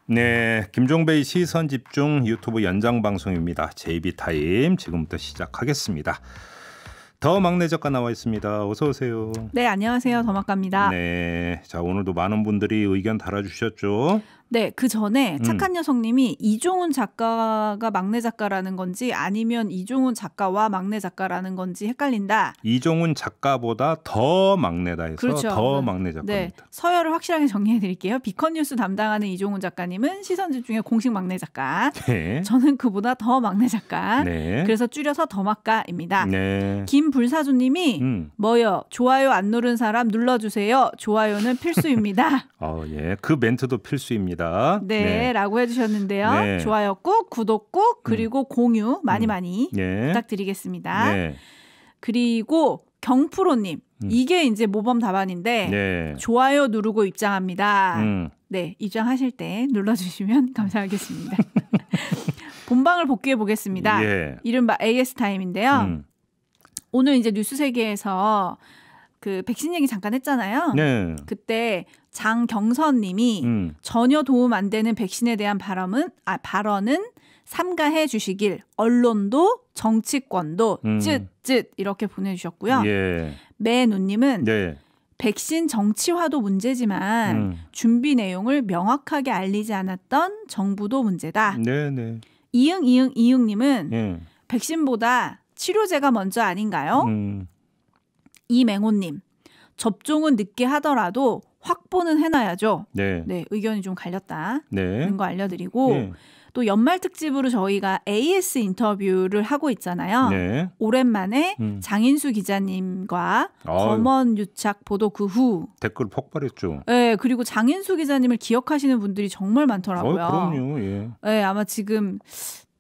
네, 김종배의 시선집중 유튜브 연장방송입니다. JB타임 지금부터 시작하겠습니다. 더 막내 작가 나와 있습니다. 어서 오세요. 네, 안녕하세요. 더 막가입니다. 네, 자 오늘도 많은 분들이 의견 달아주셨죠. 네, 그 전에 착한 여성님이 이종훈 작가가 막내 작가라는 건지 아니면 이종훈 작가와 막내 작가라는 건지 헷갈린다. 이종훈 작가보다 더 막내다 해서 그렇죠. 더 막내 작가입니다. 네, 서열을 확실하게 정리해드릴게요. 비컨뉴스 담당하는 이종훈 작가님은 시선집중의 공식 막내 작가. 네. 저는 그보다 더 막내 작가. 네. 그래서 줄여서 더 막가입니다. 네. 김불사주님이 뭐요? 좋아요 안 누른 사람 눌러주세요. 좋아요는 필수입니다. 예, 그 멘트도 필수입니다. 네, 네, 라고 해주셨는데요. 네. 좋아요 꾹, 구독 꾹, 그리고 공유 많이 네. 부탁드리겠습니다. 네. 그리고 경프로님, 이게 이제 모범 답안인데 네. 좋아요 누르고 입장합니다. 네, 입장하실 때 눌러주시면 감사하겠습니다. 본방을 복귀해 보겠습니다. 예. 이른바 AS 타임인데요. 오늘 이제 뉴스 세계에서 그 백신 얘기 잠깐 했잖아요. 네. 그때 장경선님이 전혀 도움 안 되는 백신에 대한 발언은 삼가해 주시길 언론도 정치권도 쯧쯧 이렇게 보내주셨고요. 예. 매누님은 네. 백신 정치화도 문제지만 준비 내용을 명확하게 알리지 않았던 정부도 문제다. 네네. 이응님은 백신보다 치료제가 먼저 아닌가요? 이맹호님, 접종은 늦게 하더라도 확보는 해놔야죠. 네, 네 의견이 좀 갈렸다는 네. 거 알려드리고 네. 또 연말 특집으로 저희가 AS 인터뷰를 하고 있잖아요. 네. 오랜만에 장인수 기자님과 검언 유착 보도 그 후 댓글 폭발했죠. 네, 그리고 장인수 기자님을 기억하시는 분들이 정말 많더라고요. 그럼요. 예. 네, 아마 지금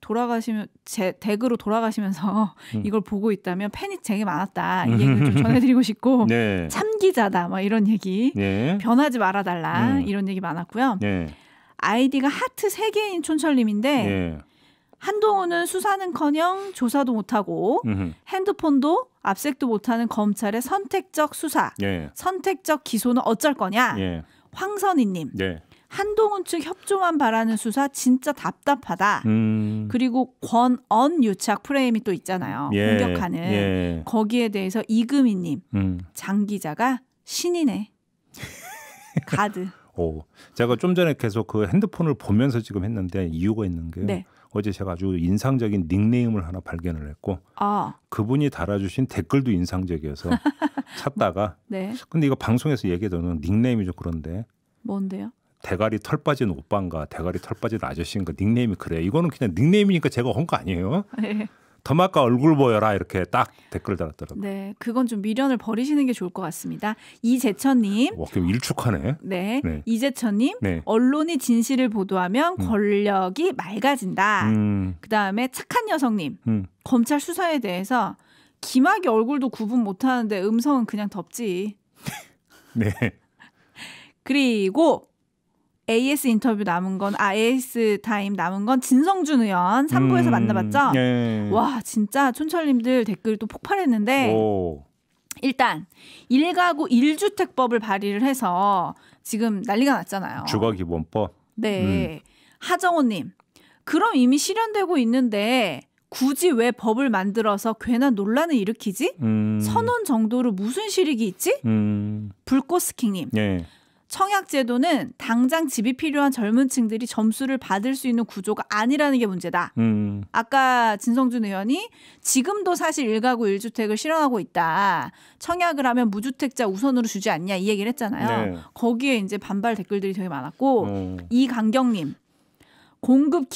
돌아가시면 제 댁으로 돌아가시면서 이걸 보고 있다면 팬이 되게 많았다 이 얘기를 좀 전해드리고 싶고 네. 참기자다 막 이런 얘기 네. 변하지 말아달라 이런 얘기 많았고요. 네. 아이디가 하트 3개인 촌철님인데 네. 한동훈은 수사는커녕 조사도 못하고 핸드폰도 압색도 못하는 검찰의 선택적 수사 네. 선택적 기소는 어쩔 거냐 네. 황선희님 네. 한동훈 측 협조만 바라는 수사 진짜 답답하다. 그리고 권언 유착 프레임이 또 있잖아요. 예, 공격하는. 예. 거기에 대해서 이금희님. 장 기자가 신이네. 가드. 제가 좀 전에 계속 그 핸드폰을 보면서 지금 했는데 이유가 있는 게 네. 어제 제가 아주 인상적인 닉네임을 하나 발견을 했고 그분이 달아주신 댓글도 인상적이어서 찾다가 네. 근데 이거 방송에서 얘기해도는 닉네임이 좀 그런데 뭔데요? 대가리 털 빠진 오빠인가 대가리 털 빠진 아저씨인가 닉네임이 그래요. 이거는 그냥 닉네임이니까 제가 한 거 아니에요. 네. 더마까 얼굴 보여라 이렇게 딱 댓글 달았더라고요. 네, 그건 좀 미련을 버리시는 게 좋을 것 같습니다. 이재천님. 와, 일축하네. 네, 네. 이재천님. 네. 언론이 진실을 보도하면 권력이 맑아진다. 그다음에 착한 여성님. 검찰 수사에 대해서 김학의 얼굴도 구분 못하는데 음성은 그냥 덮지. 네. 그리고 AS 인터뷰 남은 건 AS 타임 남은 건 진성준 의원 3부에서 만나봤죠? 네. 와 진짜 촌철님들 댓글 또 폭발했는데 일단 1가구 1주택법을 발의를 해서 지금 난리가 났잖아요. 주거기본법. 네. 하정호님 그럼 이미 실현되고 있는데 굳이 왜 법을 만들어서 괜한 논란을 일으키지? 선언 정도로 무슨 실익이 있지? 불꽃스킹님. 네. 청약제도는 당장 집이 필요한 젊은 층들이 점수를 받을 수 있는 구조가 아니라는 게 문제다. 아까 진성준 의원이 지금도 사실 1가구 1주택을 실현하고 있다. 청약을 하면 무주택자 우선으로 주지 않냐 이 얘기를 했잖아요. 네. 거기에 이제 반발 댓글들이 되게 많았고 이강경님 공급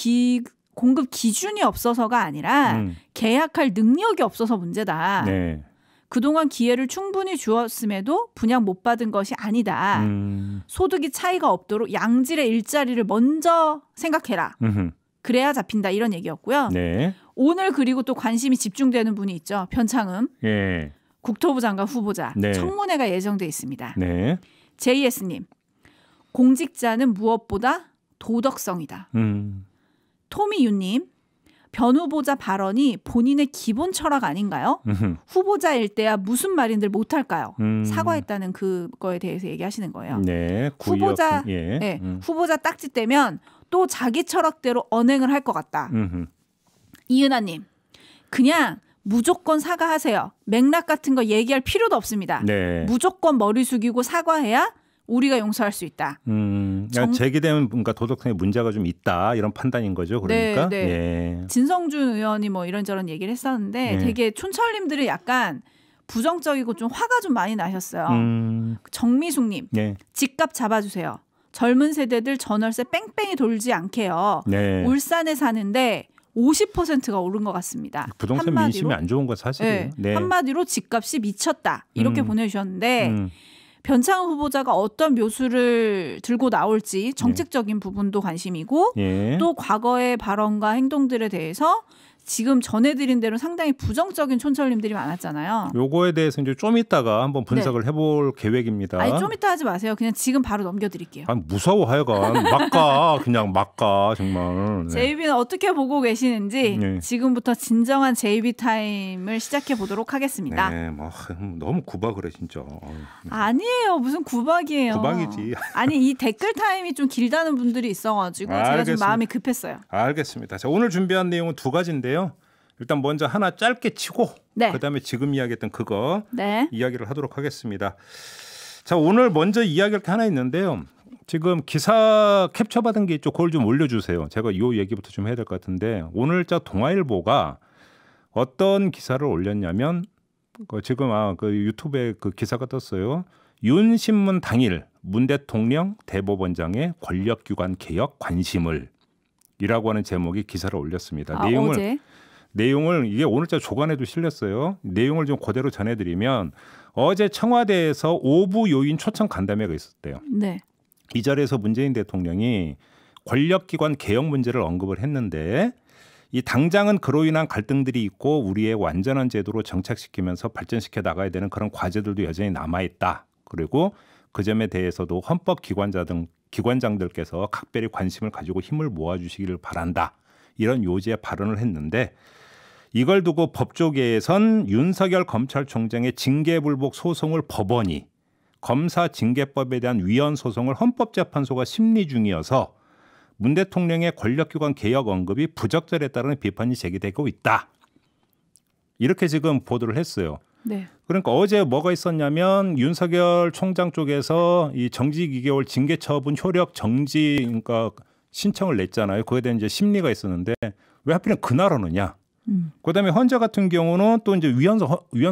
기준이 없어서가 아니라 계약할 능력이 없어서 문제다. 네. 그동안 기회를 충분히 주었음에도 분양 못 받은 것이 아니다. 소득이 차이가 없도록 양질의 일자리를 먼저 생각해라. 그래야 잡힌다 이런 얘기였고요. 네. 오늘 그리고 또 관심이 집중되는 분이 있죠. 변창흠. 네. 국토부 장관 후보자. 네. 청문회가 예정돼 있습니다. 네. JS님. 공직자는 무엇보다 도덕성이다. 토미유님. 변 후보자 발언이 본인의 기본 철학 아닌가요? 후보자일 때야 무슨 말인들 못할까요? 사과했다는 그거에 대해서 얘기하시는 거예요. 네, 후보자, 네, 후보자 딱지 떼면 또 자기 철학대로 언행을 할 것 같다. 이은하님, 그냥 무조건 사과하세요. 맥락 같은 거 얘기할 필요도 없습니다. 네. 무조건 머리 숙이고 사과해야 우리가 용서할 수 있다. 제기되면 뭔가 도덕성에 문제가 좀 있다 이런 판단인 거죠. 그러니까 네, 네. 예. 진성준 의원이 뭐 이런저런 얘기를 했었는데 되게 촌철님들이 약간 부정적이고 좀 화가 좀 많이 나셨어요. 정미숙님, 집값 잡아주세요. 젊은 세대들 전월세 뺑뺑이 돌지 않게요. 네. 울산에 사는데 50%가 오른 것 같습니다. 부동산 한마디로, 민심이 안 좋은 건 사실이에요. 네. 네. 한마디로 집값이 미쳤다 이렇게 보내주셨는데 변창흠 후보자가 어떤 묘수를 들고 나올지 정책적인 부분도 관심이고 또 과거의 발언과 행동들에 대해서 지금 전해드린 대로 상당히 부정적인 촌철님들이 많았잖아요. 요거에 대해서 이제 좀 이따가 한번 분석을 해볼 계획입니다. 아니 좀 이따 하지 마세요. 그냥 지금 바로 넘겨드릴게요. 아니, 무서워 하여간 그냥 막 가 정말. JB는 어떻게 보고 계시는지 지금부터 진정한 JB 타임을 시작해 보도록 하겠습니다. 네, 뭐 너무 구박을 해 진짜. 아니에요, 무슨 구박이에요. 구박이지. 아니 이 댓글 타임이 좀 길다는 분들이 있어가지고 제가 좀 마음이 급했어요. 알겠습니다. 자, 오늘 준비한 내용은 두 가지인데요. 일단 먼저 하나 짧게 치고 그다음에 지금 이야기했던 그거 이야기를 하도록 하겠습니다. 자, 오늘 먼저 이야기할 게 하나 있는데요. 지금 기사 캡처받은 게 있죠. 그걸 좀 올려주세요. 제가 이 얘기부터 좀 해야 될 것 같은데 오늘자 동아일보가 어떤 기사를 올렸냐면 지금 그 유튜브에 그 기사가 떴어요. 윤신문 당일 문 대통령 대법원장의 권력기관 개혁 관심을 이라고 하는 제목의 기사를 올렸습니다. 내용을 이게 오늘자 조간에도 실렸어요. 내용을 좀 그대로 전해드리면 어제 청와대에서 5부 요인 초청 간담회가 있었대요. 네. 이 자리에서 문재인 대통령이 권력기관 개혁 문제를 언급을 했는데 이 당장은 그로 인한 갈등들이 있고 우리의 완전한 제도로 정착시키면서 발전시켜 나가야 되는 그런 과제들도 여전히 남아있다. 그리고 그 점에 대해서도 헌법기관장들께서 각별히 관심을 가지고 힘을 모아주시기를 바란다. 이런 요지의 발언을 했는데 이걸 두고 법조계에선 윤석열 검찰총장의 징계불복 소송을 법원이 검사 징계법에 대한 위헌 소송을 헌법재판소가 심리 중이어서 문 대통령의 권력기관 개혁 언급이 부적절했다는 비판이 제기되고 있다. 이렇게 지금 보도를 했어요. 네. 그러니까 어제 뭐가 있었냐면 윤석열 총장 쪽에서 이 정직 2개월 징계 처분 효력 정지 그러니까 신청을 냈잖아요. 그거에 대한 이제 심리가 있었는데 왜 하필이면 그날 하느냐. 그다음에 헌재 같은 경우는 또 이제 위헌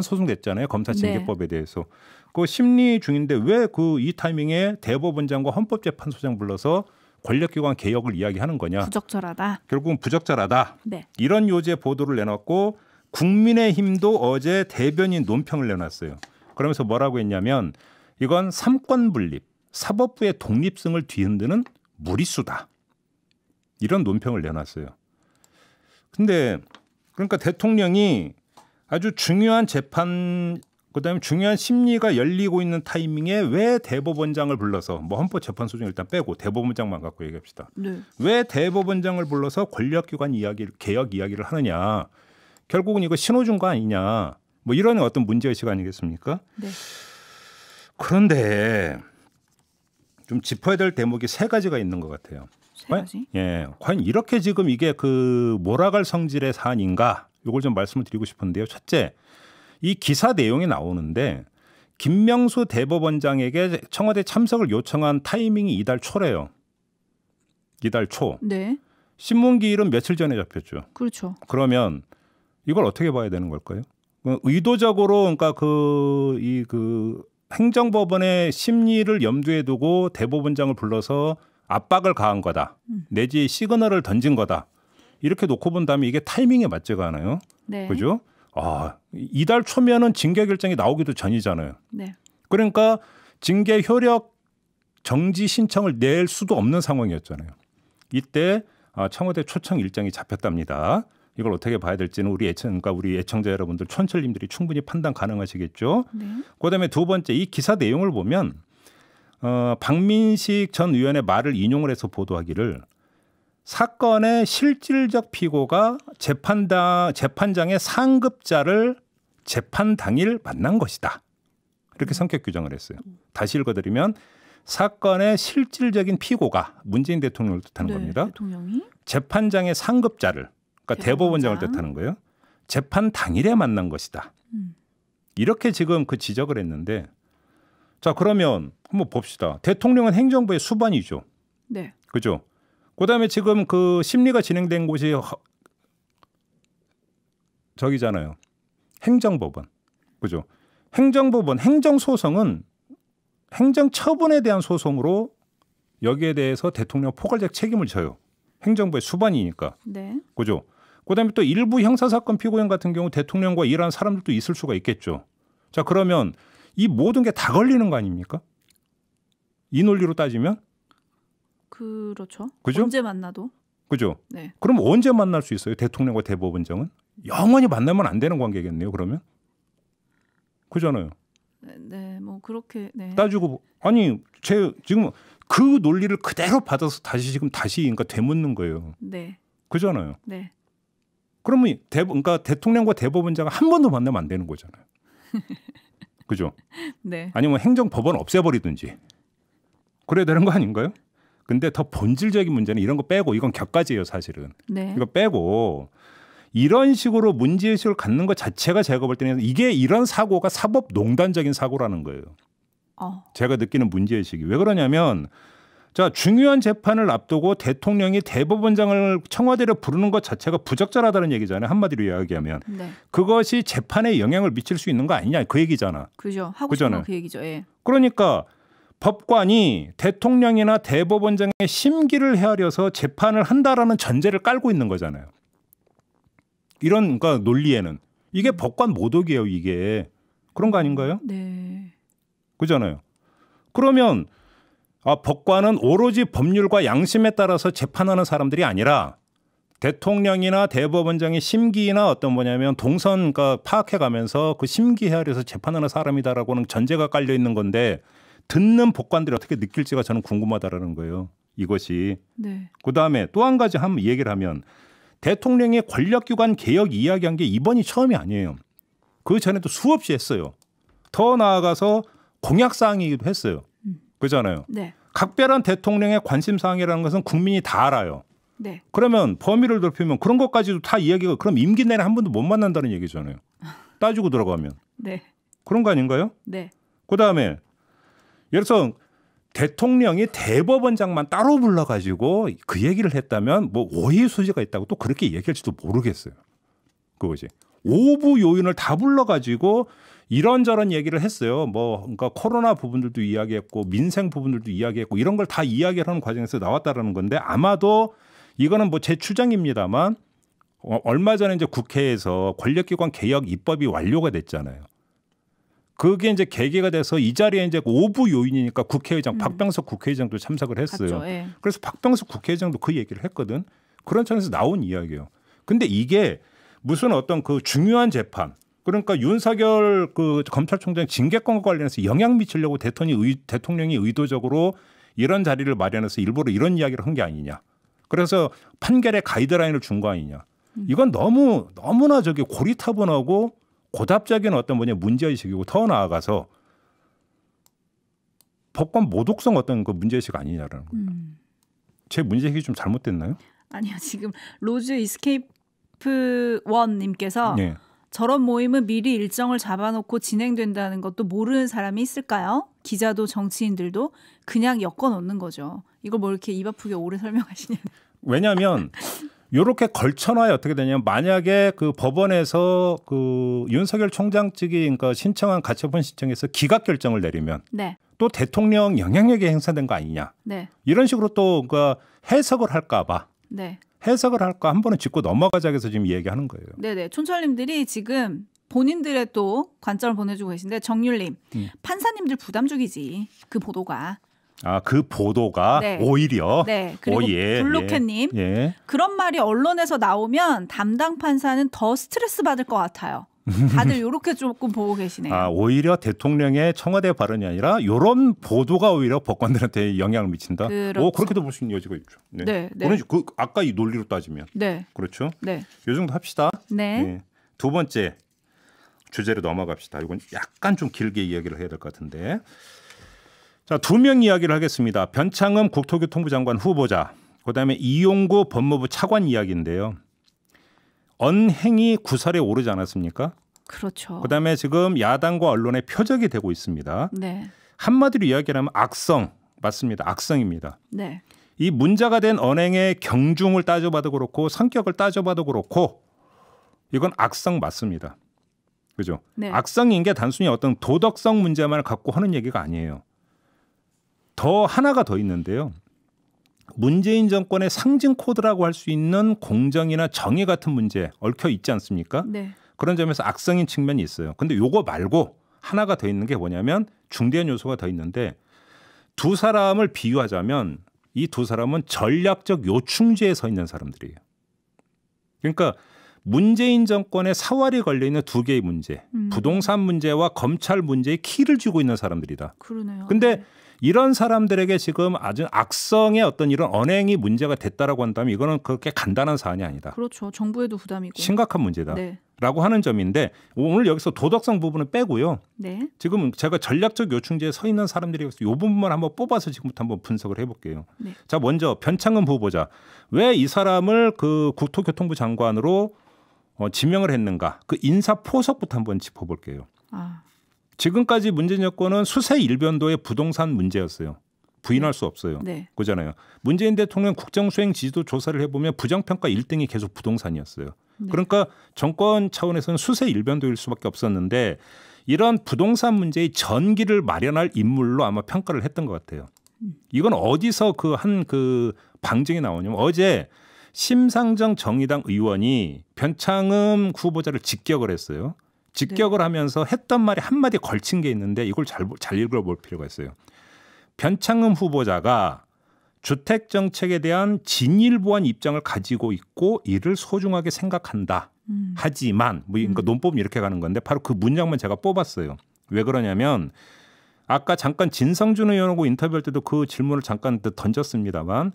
소송 됐잖아요. 검사 징계법에 대해서. 그 심리 중인데 왜 그 이 타이밍에 대법원장과 헌법재판소장 불러서 권력기관 개혁을 이야기하는 거냐. 부적절하다. 결국은 부적절하다. 네. 이런 요지의 보도를 내놨고 국민의힘도 어제 대변인 논평을 내놨어요. 그러면서 뭐라고 했냐면 이건 삼권 분립, 사법부의 독립성을 뒤흔드는 무리수다. 이런 논평을 내놨어요. 근데 그러니까 대통령이 아주 중요한 재판 그다음에 중요한 심리가 열리고 있는 타이밍에 왜 대법원장을 불러서 뭐 헌법재판소장 일단 빼고 대법원장만 갖고 얘기합시다. 네. 왜 대법원장을 불러서 권력기관 개혁 이야기를 하느냐. 결국은 이거 신호준 거 아니냐. 뭐 이런 어떤 문제의식 아니겠습니까? 네. 그런데 좀 짚어야 될 대목이 세 가지가 있는 것 같아요. 세 가지? 과연 이렇게 지금 이게 그 몰아갈 성질의 사안인가? 이걸 좀 말씀을 드리고 싶은데요. 첫째, 이 기사 내용이 나오는데 김명수 대법원장에게 청와대 참석을 요청한 타이밍이 이달 초래요. 이달 초. 네. 신문기일은 며칠 전에 잡혔죠. 그렇죠. 그러면 이걸 어떻게 봐야 되는 걸까요? 의도적으로 그러니까 그 행정법원의 심리를 염두에 두고 대법원장을 불러서 압박을 가한 거다. 내지 시그널을 던진 거다. 이렇게 놓고 본다면 이게 타이밍에 맞지가 않아요. 네. 그죠? 이달 초면은 징계 결정이 나오기도 전이잖아요. 네. 그러니까 징계 효력 정지 신청을 낼 수도 없는 상황이었잖아요. 이때 청와대 초청 일정이 잡혔답니다. 이걸 어떻게 봐야 될지는 우리 애청자 여러분들 촌철님들이 충분히 판단 가능하시겠죠. 네. 그다음에 두 번째 이 기사 내용을 보면 박민식 전 의원의 말을 인용을 해서 보도하기를 사건의 실질적 피고가 재판장의 상급자를 재판 당일 만난 것이다. 이렇게 성격 규정을 했어요. 다시 읽어드리면 사건의 실질적인 피고가 문재인 대통령을 뜻하는 겁니다. 대통령이? 재판장의 상급자를, 그러니까 대법원장을 뜻하는 거예요. 재판 당일에 만난 것이다. 이렇게 지금 그 지적을 했는데, 자 그러면 한번 봅시다. 대통령은 행정부의 수반이죠. 네. 그죠? 그다음에 지금 그 심리가 진행된 곳이 저기잖아요. 행정법원. 그죠? 행정법원, 행정소송은 행정처분에 대한 소송으로 여기에 대해서 대통령 포괄적 책임을 져요. 행정부의 수반이니까. 네. 그죠? 그다음에 또 일부 형사사건 피고인 같은 경우 대통령과 일하는 사람들도 있을 수가 있겠죠. 자 그러면 이 모든 게 다 걸리는 거 아닙니까? 이 논리로 따지면? 그렇죠. 그죠? 언제 만나도. 그죠? 네. 그럼 언제 만날 수 있어요? 대통령과 대법원장은? 영원히 만나면 안 되는 관계겠네요. 그러면? 그잖아요. 네, 뭐 그렇게 네. 따지고 아니 제 지금 그 논리를 그대로 받아서 다시 그러니까 되묻는 거예요. 네. 그잖아요. 네. 그러면 그러니까 대통령과 대법원장은 한 번도 만나면 안 되는 거잖아요. 그죠? 네. 아니면 행정법원 없애버리든지 그래야 되는 거 아닌가요? 근데 더 본질적인 문제는 이런 거 빼고 이건 격가지예요, 사실은. 네. 이거 빼고 이런 식으로 문제의식을 갖는 것 자체가 제가 볼 때는 이게 이런 사고가 사법농단적인 사고라는 거예요. 제가 느끼는 문제의식이. 왜 그러냐면 자 중요한 재판을 앞두고 대통령이 대법원장을 청와대로 부르는 것 자체가 부적절하다는 얘기잖아요. 한마디로 이야기하면. 네. 그것이 재판에 영향을 미칠 수 있는 거 아니냐 그 얘기잖아. 그죠. 하고 싶은 그 얘기죠. 예. 그러니까 법관이 대통령이나 대법원장의 심기를 헤아려서 재판을 한다라는 전제를 깔고 있는 거잖아요. 이런 그러니까 논리에는 이게 법관 모독이에요. 이게 그런 거 아닌가요? 네. 그잖아요. 그러면 법관은 오로지 법률과 양심에 따라서 재판하는 사람들이 아니라 대통령이나 대법원장의 심기나 어떤 뭐냐면 동선 그러니까 파악해가면서 그 심기 헤아려서 재판하는 사람이다라고는 전제가 깔려 있는 건데 듣는 법관들이 어떻게 느낄지가 저는 궁금하다라는 거예요. 이것이. 네. 그다음에 또 한 가지 한번 얘기를 하면 대통령의 권력기관 개혁 이야기한 게 이번이 처음이 아니에요. 그 전에도 수없이 했어요. 더 나아가서 공약사항이기도 했어요. 그렇잖아요. 네. 각별한 대통령의 관심사항이라는 것은 국민이 다 알아요. 네. 그러면 범위를 넓히면 그런 것까지도 다 이야기가 그럼 임기 내내 한 번도 못 만난다는 얘기잖아요. 따지고 들어가면. 네. 그런 거 아닌가요? 네. 그다음에 예를 들어서 대통령이 대법원장만 따로 불러가지고 그 얘기를 했다면 뭐 오해 소지가 있다고 또 그렇게 얘기할지도 모르겠어요. 그거지. 오부 요인을 다 불러가지고 이런저런 얘기를 했어요. 뭐 그러니까 코로나 부분들도 이야기했고 민생 부분들도 이야기했고 이런 걸 다 이야기하는 과정에서 나왔다라는 건데 아마도 이거는 뭐 제 추정입니다만 얼마 전에 이제 국회에서 권력기관 개혁 입법이 완료가 됐잖아요. 그게 이제 계기가 돼서 이 자리에 이제 오부 요인이니까 국회의장 박병석 국회의장도 참석을 했어요. 갔죠, 예. 그래서 박병석 국회의장도 그 얘기를 했거든. 그런 차원에서 나온 이야기예요. 근데 이게 무슨 어떤 그 중요한 재판 그러니까 윤석열 그 검찰총장 징계권과 관련해서 영향 미치려고 대통령이 의도적으로 이런 자리를 마련해서 일부러 이런 이야기를 한 게 아니냐. 그래서 판결에 가이드라인을 준 거 아니냐. 이건 너무나 저기 고리타분하고 고답적인 어떤 문제의식이고 더 나아가서 법관 모독성 어떤 그 문제의식 아니냐라는 거예요. 제 문제의식이 좀 잘못됐나요? 아니요. 지금 로즈 이스케이프 원님께서 네. 저런 모임은 미리 일정을 잡아놓고 진행된다는 것도 모르는 사람이 있을까요? 기자도 정치인들도 그냥 엮어놓는 거죠. 이걸 뭐 이렇게 입 아프게 오래 설명하시냐. 왜냐하면 이렇게 걸쳐놔야 어떻게 되냐면 만약에 그 법원에서 그 윤석열 총장 측이 그러니까 신청한 가처분 신청에서 기각 결정을 내리면 네. 또 대통령 영향력이 행사된 거 아니냐. 네. 이런 식으로 또 그러니까 해석을 할까 봐. 네. 해석을 할까 한 번은 짚고 넘어가자 해서 지금 얘기하는 거예요. 네네. 촌철님들이 지금 본인들의 또 관점을 보내주고 계신데 정률님 판사님들 부담 주기지 그 보도가. 그 보도가 네. 오히려. 네. 그리고 블루캣님 예. 그런 말이 언론에서 나오면 담당 판사는 더 스트레스 받을 것 같아요. 다들 이렇게 조금 보고 계시네요. 아, 오히려 대통령의 청와대 발언이 아니라 이런 보도가 오히려 법관들한테 영향을 미친다. 그렇죠. 그렇게도 볼 수 있는 여지가 있죠. 네. 네, 네. 아까 이 논리로 따지면. 네. 그렇죠. 네. 요 정도 합시다. 네. 네. 두 번째 주제로 넘어갑시다. 이건 약간 좀 길게 이야기를 해야 될 것 같은데. 자, 두 명 이야기를 하겠습니다. 변창흠 국토교통부 장관 후보자, 그다음에 이용구 법무부 차관 이야기인데요. 언행이 구설에 오르지 않았습니까? 그렇죠. 그다음에 지금 야당과 언론의 표적이 되고 있습니다. 네. 한마디로 이야기하면 악성 맞습니다. 악성입니다. 네. 이 문제가 된 언행의 경중을 따져봐도 그렇고 성격을 따져봐도 그렇고 이건 악성 맞습니다. 그죠? 네. 악성인 게 단순히 어떤 도덕성 문제만을 갖고 하는 얘기가 아니에요. 더 하나가 더 있는데요. 문재인 정권의 상징 코드라고 할 수 있는 공정이나 정의 같은 문제 얽혀 있지 않습니까? 네. 그런 점에서 악성인 측면이 있어요. 근데 요거 말고 하나가 더 있는 게 뭐냐면 중대한 요소가 더 있는데 두 사람을 비유하자면 이 두 사람은 전략적 요충지에 서 있는 사람들이에요. 그러니까 문재인 정권의 사활이 걸려있는 두 개의 문제, 부동산 문제와 검찰 문제의 키를 쥐고 있는 사람들이다. 그러네요. 근데 이런 사람들에게 지금 아주 악성의 어떤 이런 언행이 문제가 됐다라고 한다면 이거는 그렇게 간단한 사안이 아니다. 그렇죠. 정부에도 부담이고. 심각한 문제다. 네. 라고 하는 점인데 오늘 여기서 도덕성 부분은 빼고요. 네. 지금 제가 전략적 요충지에 서 있는 사람들이 이 부분만 한번 뽑아서 지금부터 한번 분석을 해볼게요. 네. 자, 먼저 변창흠 후보자. 왜 이 사람을 그 국토교통부 장관으로 지명을 했는가? 그 인사 포석부터 한번 짚어볼게요. 지금까지 문재인 정권은 수세 일변도의 부동산 문제였어요. 부인할 수 없어요. 네. 그잖아요. 문재인 대통령 국정수행 지지도 조사를 해보면 부정평가 1등이 계속 부동산이었어요. 네. 그러니까 정권 차원에서는 수세 일변도일 수밖에 없었는데 이런 부동산 문제의 전기를 마련할 인물로 아마 평가를 했던 것 같아요. 이건 어디서 그 방증이 나오냐면 어제 심상정 정의당 의원이 변창흠 후보자를 직격을 했어요. 직격을 하면서 했던 말이 한마디 걸친 게 있는데 이걸 잘 읽어볼 필요가 있어요. 변창흠 후보자가 주택 정책에 대한 진일보한 입장을 가지고 있고 이를 소중하게 생각한다. 하지만 그러니까 논법은 이렇게 가는 건데 바로 그 문장만 제가 뽑았어요. 왜 그러냐면 아까 잠깐 진성준 의원하고 인터뷰할 때도 그 질문을 잠깐 던졌습니다만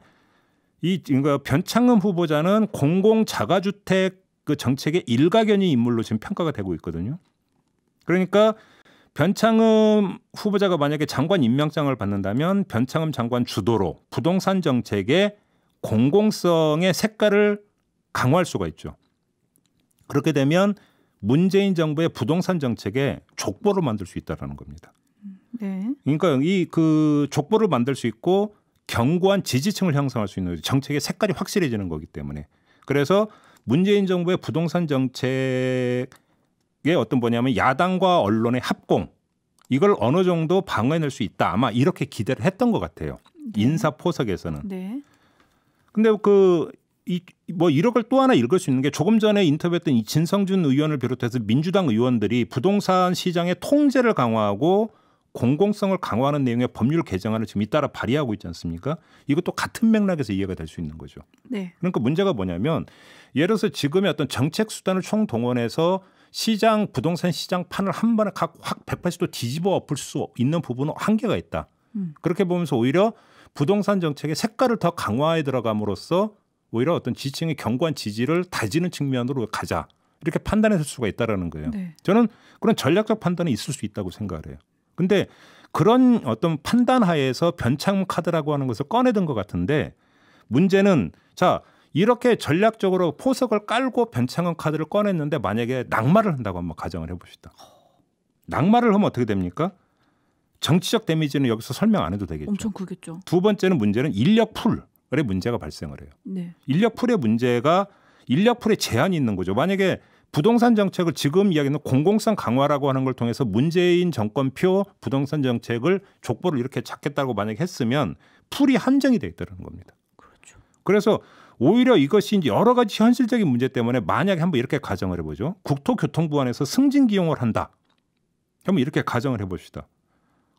그러니까 변창흠 후보자는 공공자가주택 그 정책의 일가견이 인물로 지금 평가가 되고 있거든요. 그러니까 변창흠 후보자가 만약에 장관 임명장을 받는다면 변창흠 장관 주도로 부동산 정책의 공공성의 색깔을 강화할 수가 있죠. 그렇게 되면 문재인 정부의 부동산 정책에 족보를 만들 수 있다는 겁니다. 네. 그러니까 그 족보를 만들 수 있고 견고한 지지층을 형성할 수 있는 정책의 색깔이 확실해지는 거기 때문에 그래서 문재인 정부의 부동산 정책의 어떤 뭐냐면 야당과 언론의 합공 이걸 어느 정도 방어해낼 수 있다. 아마 이렇게 기대를 했던 것 같아요. 네. 인사 포석에서는. 네. 근데 이런 걸 또 하나 읽을 수 있는 게 조금 전에 인터뷰했던 이 진성준 의원을 비롯해서 민주당 의원들이 부동산 시장의 통제를 강화하고 공공성을 강화하는 내용의 법률 개정안을 지금 잇따라 발의하고 있지 않습니까? 이것도 같은 맥락에서 이해가 될 수 있는 거죠. 네. 그러니까 문제가 뭐냐면 예를 들어서 지금의 어떤 정책 수단을 총동원해서 부동산 시장 판을 한 번에 확 180도 뒤집어 엎을 수 있는 부분은 한계가 있다. 그렇게 보면서 오히려 부동산 정책의 색깔을 더 강화해 들어감으로써 오히려 어떤 지층의 견고한 지지를 다지는 측면으로 가자. 이렇게 판단했을 수가 있다라는 거예요. 네. 저는 그런 전략적 판단이 있을 수 있다고 생각을 해요. 근데 그런 어떤 판단 하에서 변창흠 카드라고 하는 것을 꺼내든 것 같은데 문제는 자 이렇게 전략적으로 포석을 깔고 변창흠 카드를 꺼냈는데 만약에 낙마를 한다고 한번 가정을 해봅시다. 낙마를 하면 어떻게 됩니까? 정치적 데미지는 여기서 설명 안 해도 되겠죠. 엄청 크겠죠. 두 번째는 문제는 인력 풀의 문제가 발생을 해요. 네. 인력 풀의 제한이 있는 거죠. 만약에 부동산 정책을 지금 이야기하는 공공성 강화라고 하는 걸 통해서 문재인 정권표 부동산 정책을 족보를 이렇게 잡겠다고 만약에 했으면 풀이 한정이 돼 있다는 겁니다. 그렇죠. 그래서 오히려 이것이 이제 여러 가지 현실적인 문제 때문에 만약에 한번 이렇게 가정을 해보죠. 국토교통부 안에서 승진 기용을 한다. 한번 이렇게 가정을 해봅시다.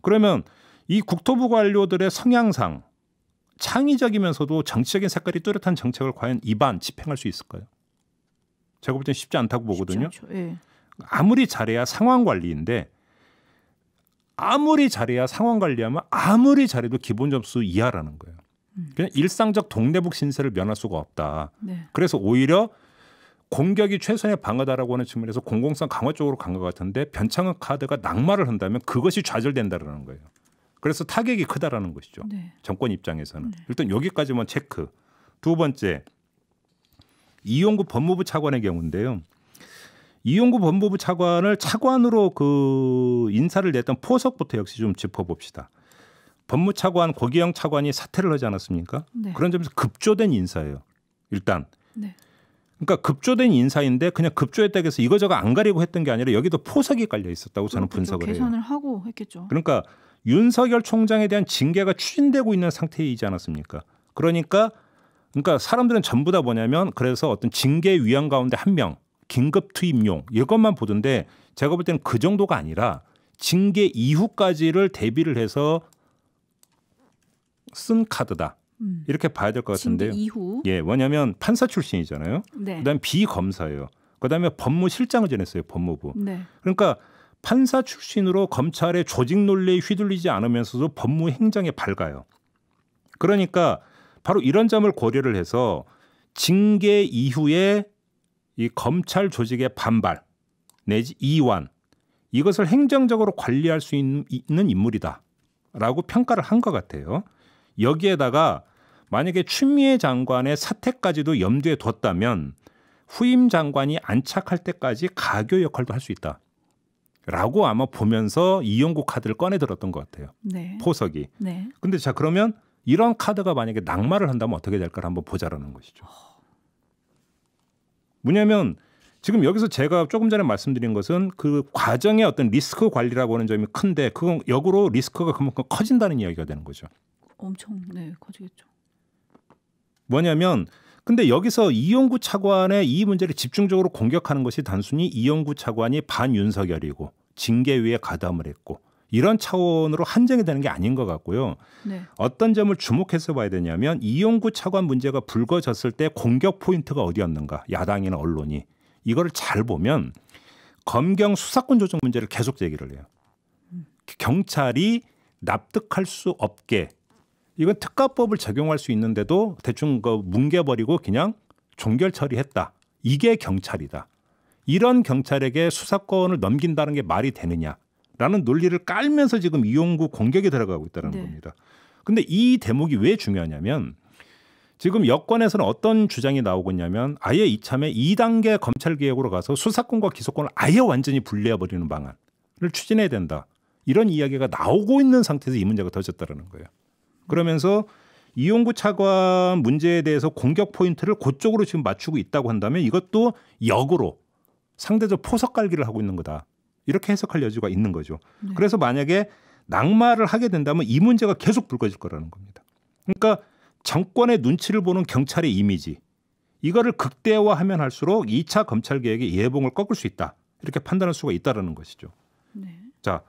그러면 이 국토부 관료들의 성향상 창의적이면서도 정치적인 색깔이 뚜렷한 정책을 과연 집행할 수 있을까요? 제가 볼 땐 쉽지 않다고 보거든요. 쉽지 않죠. 예. 아무리 잘해야 상황 관리인데 아무리 잘해야 상황 관리하면 아무리 잘해도 기본 점수 이하라는 거예요. 그냥 일상적 동네북 신세를 면할 수가 없다. 네. 그래서 오히려 공격이 최선의 방어다라고 하는 측면에서 공공성 강화 쪽으로 간 것 같은데 변창흠 카드가 낙마를 한다면 그것이 좌절된다라는 거예요. 그래서 타격이 크다라는 것이죠. 네. 정권 입장에서는. 네. 일단 여기까지만 체크. 두 번째, 이용구 법무부 차관의 경우인데요. 이용구 법무부 차관을 차관으로 그 인사를 냈던 포석부터 역시 좀 짚어봅시다. 법무차관 고기영 차관이 사퇴를 하지 않았습니까? 네. 그런 점에서 급조된 인사예요. 일단. 네. 그러니까 급조된 인사인데 그냥 급조했다고 해서 이거저거 안 가리고 했던 게 아니라 여기도 포석이 깔려 있었다고 저는 분석을 해요. 계산을 하고 했겠죠. 그러니까 윤석열 총장에 대한 징계가 추진되고 있는 상태이지 않았습니까? 그러니까 사람들은 전부 다 뭐냐면 그래서 어떤 징계 위원 가운데 한 명 긴급 투입용 이것만 보던데 제가 볼 때는 그 정도가 아니라 징계 이후까지를 대비를 해서 쓴 카드다. 이렇게 봐야 될 것 같은데요. 징계 이후. 예, 뭐냐면 판사 출신이잖아요. 네. 그다음에 비검사예요. 그다음에 법무실장을 지냈어요. 법무부. 네. 그러니까 판사 출신으로 검찰의 조직 논리에 휘둘리지 않으면서도 법무 행정에 밝아요. 그러니까 바로 이런 점을 고려를 해서 징계 이후에 이 검찰 조직의 반발 내지 이완 이것을 행정적으로 관리할 수 있는 인물이다라고 평가를 한 것 같아요. 여기에다가 만약에 추미애 장관의 사퇴까지도 염두에 뒀다면 후임 장관이 안착할 때까지 가교 역할도 할 수 있다라고 아마 보면서 이용구 카드를 꺼내들었던 것 같아요. 네. 포석이. 네. 근데 자 그러면 이런 카드가 만약에 낙마를 한다면 어떻게 될까를 한번 보자라는 것이죠. 뭐냐면 지금 여기서 제가 조금 전에 말씀드린 것은 그 과정의 어떤 리스크 관리라고 하는 점이 큰데 그건 역으로 리스크가 그만큼 커진다는 이야기가 되는 거죠. 엄청 네 커지겠죠. 뭐냐면 근데 여기서 이용구 차관의 이 문제를 집중적으로 공격하는 것이 단순히 이용구 차관이 반윤석열이고 징계 위에 가담을 했고 이런 차원으로 한정이 되는 게 아닌 것 같고요. 네. 어떤 점을 주목해서 봐야 되냐면 이용구 차관 문제가 불거졌을 때 공격 포인트가 어디였는가 야당이나 언론이 이거를 잘 보면 검경 수사권 조정 문제를 계속 제기를 해요. 경찰이 납득할 수 없게 이건 특가법을 적용할 수 있는데도 대충 뭉개버리고 그냥 종결 처리했다. 이게 경찰이다. 이런 경찰에게 수사권을 넘긴다는 게 말이 되느냐라는 논리를 깔면서 지금 이용구 공격에 들어가고 있다는 네. 겁니다. 그런데 이 대목이 왜 중요하냐면 지금 여권에서는 어떤 주장이 나오고 있냐면 아예 이참에 2단계 검찰개혁으로 가서 수사권과 기소권을 아예 완전히 분리해버리는 방안을 추진해야 된다. 이런 이야기가 나오고 있는 상태에서 이 문제가 터졌다는 거예요. 그러면서 이용구 차관 문제에 대해서 공격 포인트를 그쪽으로 지금 맞추고 있다고 한다면 이것도 역으로 상대적 포석 깔기를 하고 있는 거다. 이렇게 해석할 여지가 있는 거죠. 네. 그래서 만약에 낙마를 하게 된다면 이 문제가 계속 불거질 거라는 겁니다. 그러니까 정권의 눈치를 보는 경찰의 이미지 이거를 극대화하면 할수록 2차 검찰개혁의 예봉을 꺾을 수 있다. 이렇게 판단할 수가 있다는 것이죠. 네. 자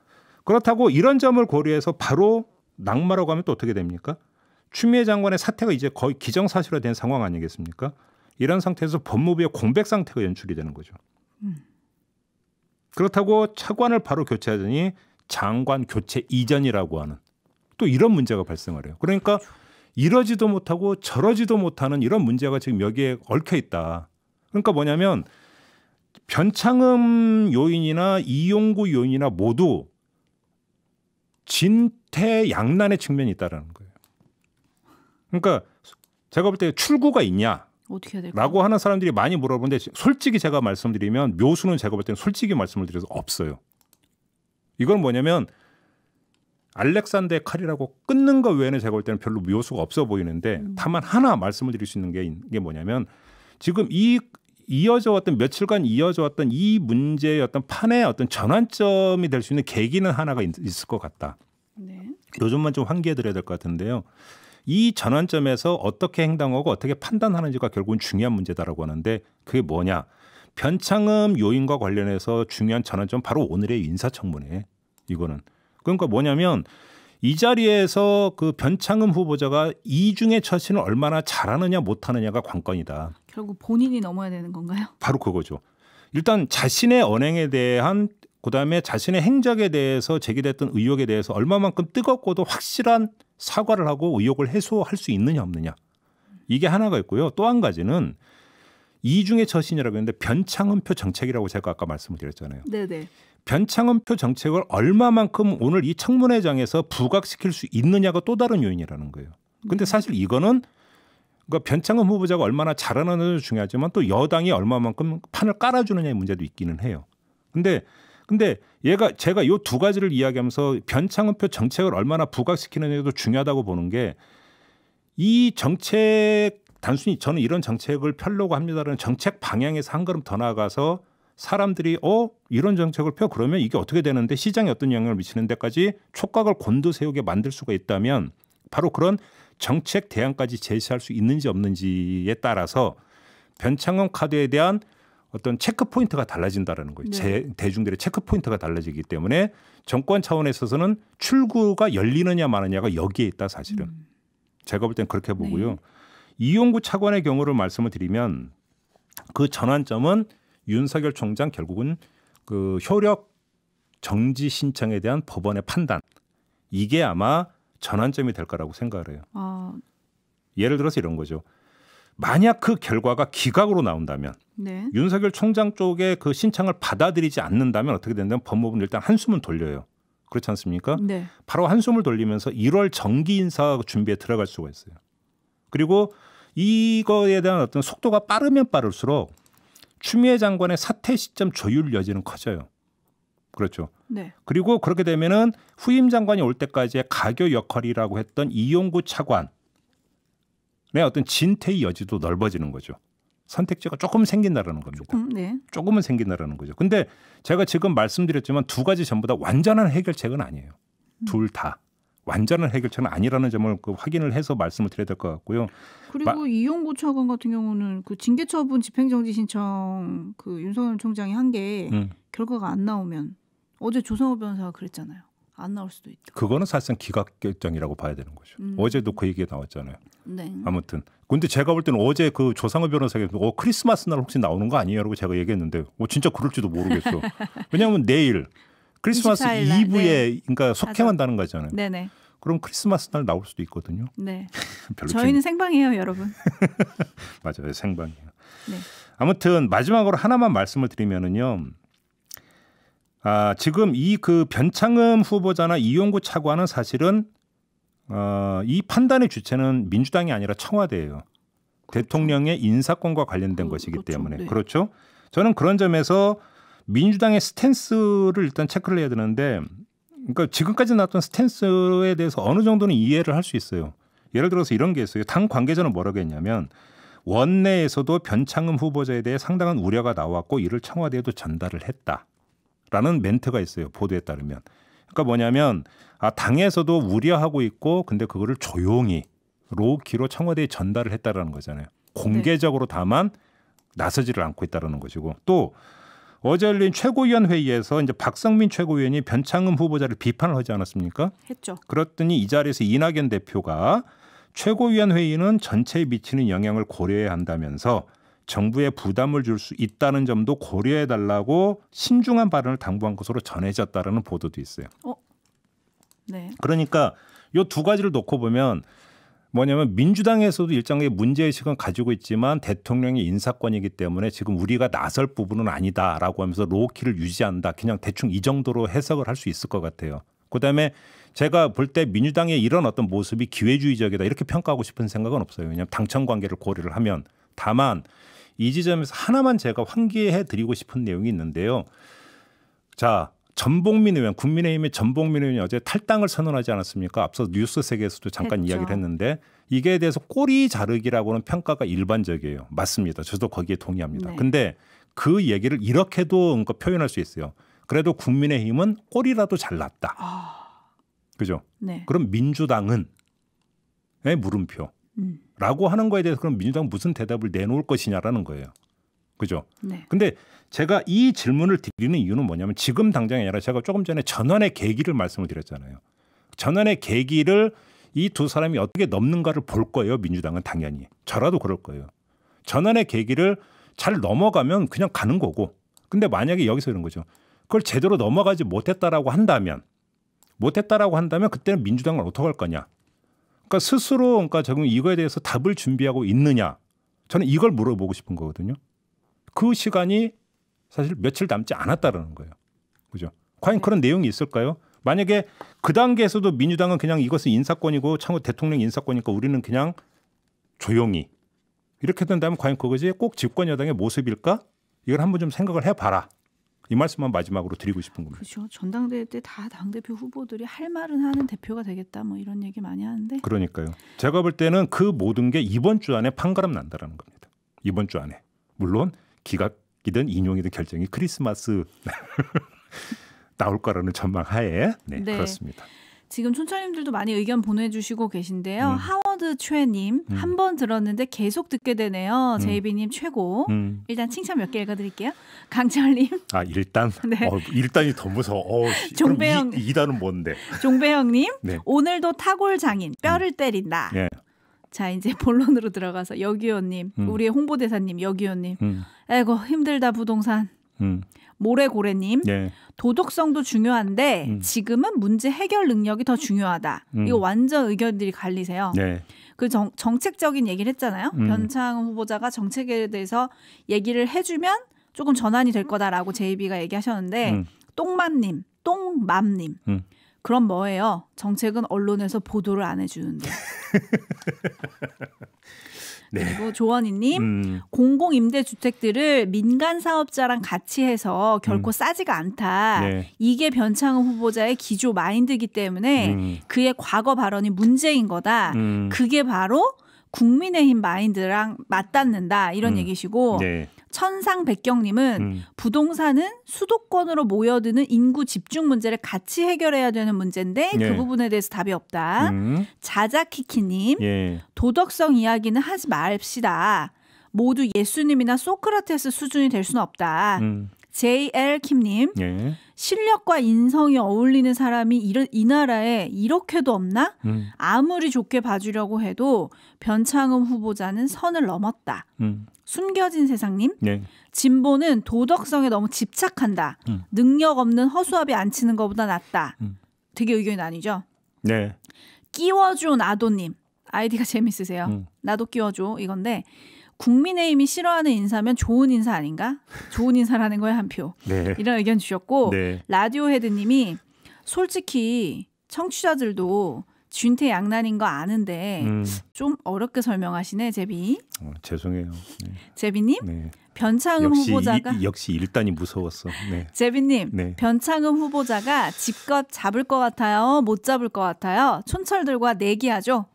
그렇다고 이런 점을 고려해서 바로 낙마라고 하면 또 어떻게 됩니까? 추미애 장관의 사태가 이제 거의 기정사실화된 상황 아니겠습니까? 이런 상태에서 법무부의 공백 상태가 연출이 되는 거죠. 그렇다고 차관을 바로 교체하더니 장관 교체 이전이라고 하는 또 이런 문제가 발생을 해요. 그러니까 이러지도 못하고 저러지도 못하는 이런 문제가 지금 여기에 얽혀 있다. 그러니까 뭐냐면 변창흠 요인이나 이용구 요인이나 모두 진퇴양난의 측면이 있다라는 거예요. 그러니까 제가 볼 때 출구가 있냐? 어떻게 해야 될까요? 라고 하는 사람들이 많이 물어보는데 솔직히 제가 말씀드리면 묘수는 제가 볼 때는 솔직히 말씀을 드려서 없어요. 이건 뭐냐면 알렉산더의 칼이라고 끊는 것 외에는 제가 볼 때는 별로 묘수가 없어 보이는데 다만 하나 말씀을 드릴 수 있는 게 뭐냐면 지금 이 이어져 왔던 며칠간 이어져 왔던 이 문제의 어떤 판의 어떤 전환점이 될 수 있는 계기는 하나가 있을 것 같다. 네. 요즘만 좀 환기해 드려야 될 것 같은데요. 이 전환점에서 어떻게 행동하고 어떻게 판단하는지가 결국은 중요한 문제다라고 하는데 그게 뭐냐. 변창흠 요인과 관련해서 중요한 전환점 바로 오늘의 인사청문회. 이거는. 그러니까 뭐냐면 이 자리에서 그 변창흠 후보자가 이중의 처신을 얼마나 잘하느냐 못하느냐가 관건이다. 결국 본인이 넘어야 되는 건가요? 바로 그거죠. 일단 자신의 언행에 대한 그다음에 자신의 행적에 대해서 제기됐던 의혹에 대해서 얼마만큼 뜨겁고도 확실한 사과를 하고 의혹을 해소할 수 있느냐 없느냐. 이게 하나가 있고요. 또 한 가지는 이중의 처신이라고 했는데 변창흠표 정책이라고 제가 아까 말씀을 드렸잖아요. 네네. 변창흠표 정책을 얼마만큼 오늘 이 청문회장에서 부각시킬 수 있느냐가 또 다른 요인이라는 거예요. 근데 사실 이거는 그러니까 변창흠 후보자가 얼마나 잘하느냐도 중요하지만 또 여당이 얼마만큼 판을 깔아주느냐의 문제도 있기는 해요. 근데 제가 이 두 가지를 이야기하면서 변창흠표 정책을 얼마나 부각시키느냐도 중요하다고 보는 게 이 정책 단순히 저는 이런 정책을 펴려고 합니다라는 정책 방향에서 한 걸음 더 나아가서 사람들이 이런 정책을 펴 그러면 이게 어떻게 되는데 시장에 어떤 영향을 미치는 데까지 촉각을 곤두세우게 만들 수가 있다면 바로 그런 정책 대안까지 제시할 수 있는지 없는지에 따라서 변창흠 카드에 대한 어떤 체크 포인트가 달라진다라는 거예요. 네. 대중들의 체크 포인트가 달라지기 때문에 정권 차원에 있어서는 출구가 열리느냐 마느냐가 여기에 있다 사실은. 제가 볼 땐 그렇게 보고요. 네. 이용구 차관의 경우를 말씀을 드리면 그 전환점은 윤석열 총장 결국은 그 효력 정지 신청에 대한 법원의 판단 이게 아마 전환점이 될 거라고 생각을 해요. 예를 들어서 이런 거죠. 만약 그 결과가 기각으로 나온다면 네. 윤석열 총장 쪽에 그 신청을 받아들이지 않는다면 어떻게 된다면 법무부는 일단 한숨을 돌려요. 그렇지 않습니까? 네. 바로 한숨을 돌리면서 1월 정기 인사 준비에 들어갈 수가 있어요. 그리고 이거에 대한 어떤 속도가 빠르면 빠를수록 추미애 장관의 사퇴 시점 조율 여지는 커져요. 그렇죠. 네. 그리고 그렇게 되면은 후임 장관이 올 때까지의 가교 역할이라고 했던 이용구 차관의 어떤 진퇴의 여지도 넓어지는 거죠. 선택지가 조금 생긴다라는 겁니다. 네. 조금은 생긴다라는 거죠. 근데 제가 지금 말씀드렸지만 두 가지 전부 다 완전한 해결책은 아니에요. 둘 다. 완전한 해결책은 아니라는 점을 확인을 해서 말씀을 드려야 될 것 같고요. 그리고 이용구 차관 같은 경우는 그 징계 처분 집행정지 신청 그 윤석열 총장이 한 게 결과가 안 나오면 어제 조성호 변호사가 그랬잖아요. 안 나올 수도 있다. 그거는 사실상 기각 결정이라고 봐야 되는 거죠. 어제도 그 얘기가 나왔잖아요. 네. 아무튼 근데 제가 볼 때는 어제 그 조상호 변호사가 크리스마스 날 혹시 나오는 거 아니에요? 라고 제가 얘기했는데 진짜 그럴지도 모르겠어. 왜냐하면 내일 크리스마스 이브에 네. 그러니까 속행한다는 거잖아요. 네네. 그럼 크리스마스 날 나올 수도 있거든요. 네. 저희는 생방이에요, 여러분. 맞아요, 생방이에요. 네. 아무튼 마지막으로 하나만 말씀을 드리면은요. 지금 이 그 변창흠 후보자나 이용구 차관은 사실은 이 판단의 주체는 민주당이 아니라 청와대예요. 그렇죠. 대통령의 인사권과 관련된 것이기 그렇죠. 때문에 네. 그렇죠. 저는 그런 점에서 민주당의 스탠스를 일단 체크를 해야 되는데, 그러니까 지금까지 나왔던 스탠스에 대해서 어느 정도는 이해를 할 수 있어요. 예를 들어서 이런 게 있어요. 당 관계자는 뭐라고 했냐면 원내에서도 변창흠 후보자에 대해 상당한 우려가 나왔고 이를 청와대에도 전달을 했다라는 멘트가 있어요. 보도에 따르면. 그러니까 뭐냐면 당에서도 우려하고 있고 근데 그거를 조용히 로우키로 청와대에 전달을 했다라는 거잖아요. 공개적으로 다만 나서지를 않고 있다라는 것이고 또 어제 열린 최고위원 회의에서 이제 박성민 최고위원이 변창흠 후보자를 비판을 하지 않았습니까? 했죠. 그랬더니 이 자리에서 이낙연 대표가 최고위원 회의는 전체에 미치는 영향을 고려해야 한다면서 정부에 부담을 줄 수 있다는 점도 고려해달라고 신중한 발언을 당부한 것으로 전해졌다라는 보도도 있어요. 네. 그러니까 이 두 가지를 놓고 보면 뭐냐면 민주당에서도 일정의 문제의식은 가지고 있지만 대통령의 인사권이기 때문에 지금 우리가 나설 부분은 아니다라고 하면서 로우키를 유지한다. 그냥 대충 이 정도로 해석을 할 수 있을 것 같아요. 그다음에 제가 볼 때 민주당의 이런 어떤 모습이 기회주의적이다 이렇게 평가하고 싶은 생각은 없어요. 왜냐하면 당청 관계를 고려를 하면. 다만 이 지점에서 하나만 제가 환기해 드리고 싶은 내용이 있는데요. 자, 전봉민 의원, 국민의힘의 전봉민 의원이 어제 탈당을 선언하지 않았습니까? 앞서 뉴스 세계에서도 잠깐 했죠. 이야기를 했는데 이게 대해서 꼬리 자르기라고는 평가가 일반적이에요. 맞습니다. 저도 거기에 동의합니다. 네. 근데 그 얘기를 이렇게도 표현할 수 있어요. 그래도 국민의힘은 꼬리라도 잘랐다. 그죠? 네. 그럼 민주당은 물음표라고 하는 거에 대해서 그럼 민주당 무슨 대답을 내놓을 것이냐라는 거예요. 그죠? 네. 근데 제가 이 질문을 드리는 이유는 뭐냐면 지금 당장이 아니라 제가 조금 전에 전환의 계기를 말씀을 드렸잖아요. 전환의 계기를 이 두 사람이 어떻게 넘는가를 볼 거예요. 민주당은 당연히. 저라도 그럴 거예요. 전환의 계기를 잘 넘어가면 그냥 가는 거고 근데 만약에 여기서 이런 거죠. 그걸 제대로 넘어가지 못했다라고 한다면 그때는 민주당은 어떻게 할 거냐. 그러니까 스스로 그러니까 지금 이거에 대해서 답을 준비하고 있느냐. 저는 이걸 물어보고 싶은 거거든요. 그 시간이 사실 며칠 남지 않았다라는 거예요. 그죠? 과연 그런 내용이 있을까요? 만약에 그 단계에서도 민주당은 그냥 이것은 인사권이고 차후 대통령 인사권이니까 우리는 그냥 조용히 이렇게 된다면 과연 그것이 꼭 집권 여당의 모습일까? 이걸 한번 좀 생각을 해봐라. 이 말씀만 마지막으로 드리고 싶은 겁니다. 그렇죠. 전당대회 때 다 당대표 후보들이 할 말은 하는 대표가 되겠다 뭐 이런 얘기 많이 하는데. 그러니까요. 제가 볼 때는 그 모든 게 이번 주 안에 판가름 난다라는 겁니다. 이번 주 안에. 물론 기각이든 인용이든 결정이 크리스마스 나올 거라는 전망하에 네. 그렇습니다. 지금 촌철님들도 많이 의견 보내주시고 계신데요. 하워드 최님 한 번 들었는데 계속 듣게 되네요. 제이비님 최고. 일단 칭찬 몇 개 읽어드릴게요. 강철님. 아 일단? 네. 일단이 더 무서워. 종배영. 그럼 2단은 뭔데? 종배영님. 네. 오늘도 타골장인 뼈를 때린다. 네. 자 이제 본론으로 들어가서 여기요님. 우리의 홍보대사님 여기요님. 아이고 힘들다 부동산. 모래고래님. 네. 도덕성도 중요한데 지금은 문제 해결 능력이 더 중요하다. 이거 완전 의견들이 갈리세요. 네. 그 정책적인 얘기를 했잖아요. 변창흠 후보자가 정책에 대해서 얘기를 해주면 조금 전환이 될 거다라고 제이비가 얘기하셨는데 똥맘님, 똥맘님. 그럼 뭐예요? 정책은 언론에서 보도를 안 해주는데. 네. 그리고 조원희님 공공임대주택들을 민간 사업자랑 같이 해서 결코 싸지가 않다. 네. 이게 변창흠 후보자의 기조 마인드이기 때문에 그의 과거 발언이 문제인 거다. 그게 바로 국민의힘 마인드랑 맞닿는다. 이런 얘기시고 네. 천상백경님은 부동산은 수도권으로 모여드는 인구 집중 문제를 같이 해결해야 되는 문제인데 네. 그 부분에 대해서 답이 없다. 자자키키님 예. 도덕성 이야기는 하지 맙시다. 모두 예수님이나 소크라테스 수준이 될 수는 없다. JL킴님 예. 실력과 인성이 어울리는 사람이 이 나라에 이렇게도 없나? 아무리 좋게 봐주려고 해도 변창흠 후보자는 선을 넘었다. 숨겨진 세상님 네. 진보는 도덕성에 너무 집착한다. 능력 없는 허수아비 안 치는 것보다 낫다. 되게 의견이 나뉘죠. 네. 끼워줘 나도님 아이디가 재밌으세요. 나도 끼워줘 이건데 국민의힘이 싫어하는 인사면 좋은 인사 아닌가? 좋은 인사라는 거에 한 표. 네. 이런 의견 주셨고 네. 라디오 헤드님이 솔직히 청취자들도 쥔태양난인 거 아는데 좀 어렵게 설명하시네 제비. 죄송해요. 네. 제비님 네. 변창흠 후보자가 역시 일단이 무서웠어. 네. 제비님 네. 변창흠 후보자가 집값 잡을 것 같아요? 못 잡을 것 같아요? 촌철들과 내기하죠.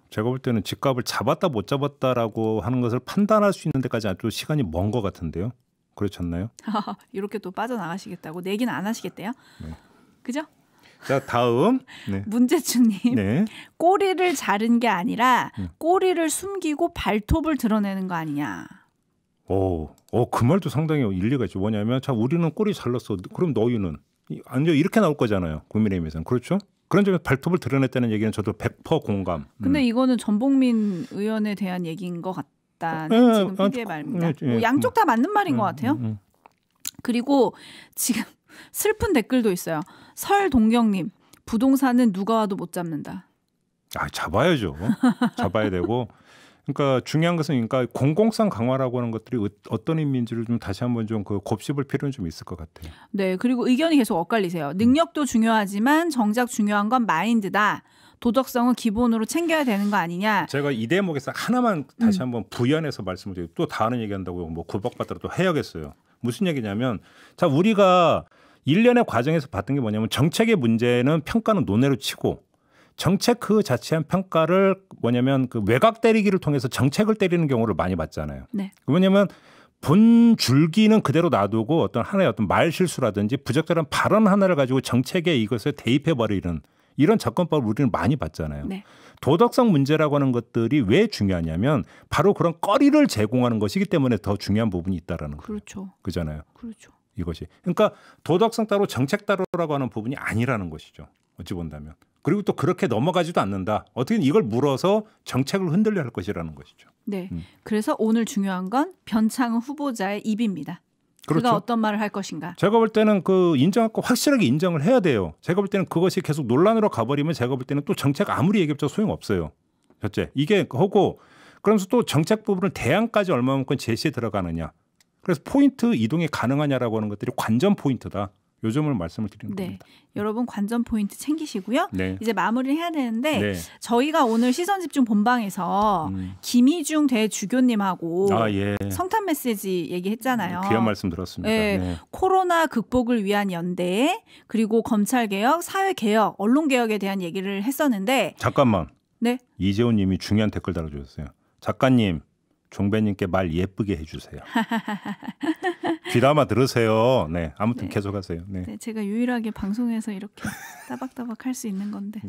제가 볼 때는 집값을 잡았다 못 잡았다라고 하는 것을 판단할 수 있는 데까지 아주 시간이 먼 것 같은데요. 그렇지 않나요? 이렇게 또 빠져나가시겠다고 내기는 안 하시겠대요. 네. 그죠? 자 다음 네. 문재춘님 네. 꼬리를 자른 게 아니라 꼬리를 숨기고 발톱을 드러내는 거 아니냐. 그 말도 상당히 일리가 있죠. 뭐냐면 자 우리는 꼬리 잘랐어. 그럼 너희는 아니요 이렇게 나올 거잖아요. 국민의힘에서는 그렇죠? 그런 점에서 발톱을 드러냈다는 얘기는 저도 100% 공감. 근데 이거는 전복민 의원에 대한 얘기인 것 같다는 지금 PD의 말입니다. 뭐 양쪽 다 맞는 말인 것 같아요. 그리고 지금 슬픈 댓글도 있어요. 설동경님 부동산은 누가 와도 못 잡는다. 잡아야죠. 잡아야 되고. 그러니까 중요한 것은 그러니까 공공성 강화라고 하는 것들이 어떤 의미인지를 좀 다시 한번 좀 곱씹을 필요는 좀 있을 것 같아요. 네, 그리고 의견이 계속 엇갈리세요. 능력도 중요하지만 정작 중요한 건 마인드다. 도덕성은 기본으로 챙겨야 되는 거 아니냐. 제가 이 대목에서 하나만 다시 한번 부연해서 말씀을 드리고 또 다른 얘기한다고 뭐 구박받더라도 또 해야겠어요. 무슨 얘기냐면 자 우리가 일련의 과정에서 봤던 게 뭐냐면 정책의 문제는 평가는 논외로 치고 정책 그 자체한 평가를 뭐냐면 그 외곽 때리기를 통해서 정책을 때리는 경우를 많이 봤잖아요. 네. 왜냐하면 본 줄기는 그대로 놔두고 어떤 하나의 어떤 말 실수라든지 부적절한 발언 하나를 가지고 정책에 이것을 대입해버리는 이런 접근법을 우리는 많이 봤잖아요. 네. 도덕성 문제라고 하는 것들이 왜 중요하냐면 바로 그런 거리를 제공하는 것이기 때문에 더 중요한 부분이 있다라는 거예요. 그렇죠. 그잖아요. 그렇죠. 이것이. 그러니까 도덕성 따로 정책 따로라고 하는 부분이 아니라는 것이죠. 어찌 본다면. 그리고 또 그렇게 넘어가지도 않는다. 어떻게든 이걸 물어서 정책을 흔들려 할 것이라는 것이죠. 네. 그래서 오늘 중요한 건 변창흠 후보자의 입입니다. 그렇죠. 그가 어떤 말을 할 것인가. 제가 볼 때는 그 인정하고 확실하게 인정을 해야 돼요. 제가 볼 때는 그것이 계속 논란으로 가버리면 제가 볼 때는 또 정책 아무리 얘기해도 소용없어요. 첫째, 이게 하고 그러면서 또 정책 부분을 대안까지 얼마만큼 제시에 들어가느냐. 그래서 포인트 이동이 가능하냐라고 하는 것들이 관전 포인트다. 요 점을 말씀을 드리는 겁니다. 여러분 관전 포인트 챙기시고요. 이제 마무리를 해야 되는데 저희가 오늘 시선집중 본방에서 김희중 대주교님하고 성탄 메시지 얘기했잖아요. 귀한 말씀 들었습니다. 코로나 극복을 위한 연대 그리고 검찰개혁, 사회개혁, 언론개혁에 대한 얘기를 했었는데 잠깐만. 이재훈 님이 중요한 댓글 달아주셨어요. 작가님. 종배님께 말 예쁘게 해주세요. 귀담아 들으세요. 아무튼 계속하세요. 제가 유일하게 방송에서 이렇게 따박따박 할 수 있는 건데.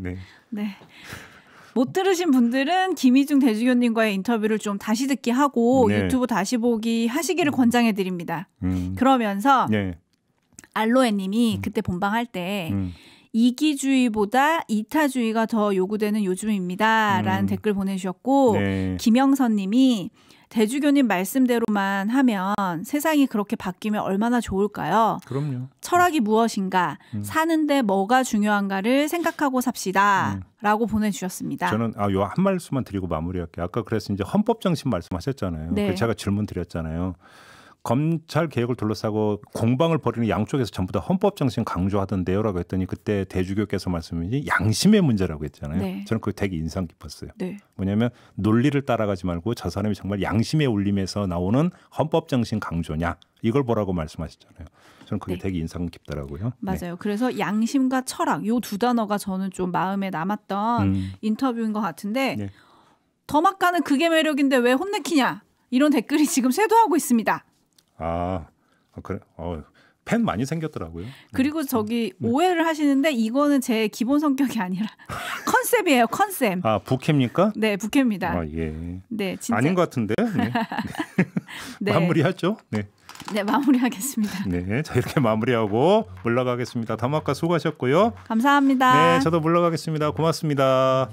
못 들으신 분들은 김희중 대주교님과의 인터뷰를 좀 다시 듣기 하고 유튜브 다시 보기 하시기를 권장해 드립니다. 그러면서 알로에님이 그때 본방할 때 이기주의보다 이타주의가 더 요구되는 요즘입니다. 라는 댓글 보내주셨고 김영선님이 대주교님 말씀대로만 하면 세상이 그렇게 바뀌면 얼마나 좋을까요? 그럼요. 철학이 무엇인가? 사는데 뭐가 중요한가를 생각하고 삽시다. 라고 보내주셨습니다. 저는 요 한 말씀만 드리고 마무리할게요. 아까 그래서 이제 헌법 정신 말씀하셨잖아요. 그래서 제가 질문 드렸잖아요. 검찰 개혁을 둘러싸고 공방을 벌이는 양쪽에서 전부 다 헌법 정신 강조하던데요라고 했더니 그때 대주교께서 말씀이 양심의 문제라고 했잖아요. 저는 그게 되게 인상 깊었어요. 뭐냐면 논리를 따라가지 말고 저 사람이 정말 양심의 울림에서 나오는 헌법 정신 강조냐 이걸 보라고 말씀하셨잖아요. 저는 그게 되게 인상 깊더라고요. 맞아요. 그래서 양심과 철학 요 두 단어가 저는 좀 마음에 남았던 인터뷰인 것 같은데 더마카는 그게 매력인데 왜 혼내키냐 이런 댓글이 지금 쇄도하고 있습니다. 그래. 팬 많이 생겼더라고요. 그리고 저기 오해를 하시는데 이거는 제 기본 성격이 아니라 컨셉이에요. 컨셉. 부캐입니까? 네, 부캐입니다. 진짜. 아닌 것 같은데. 마무리하죠. 마무리하겠습니다. 자 이렇게 마무리하고 물러가겠습니다. 더마카 수고하셨고요. 감사합니다. 저도 물러가겠습니다. 고맙습니다.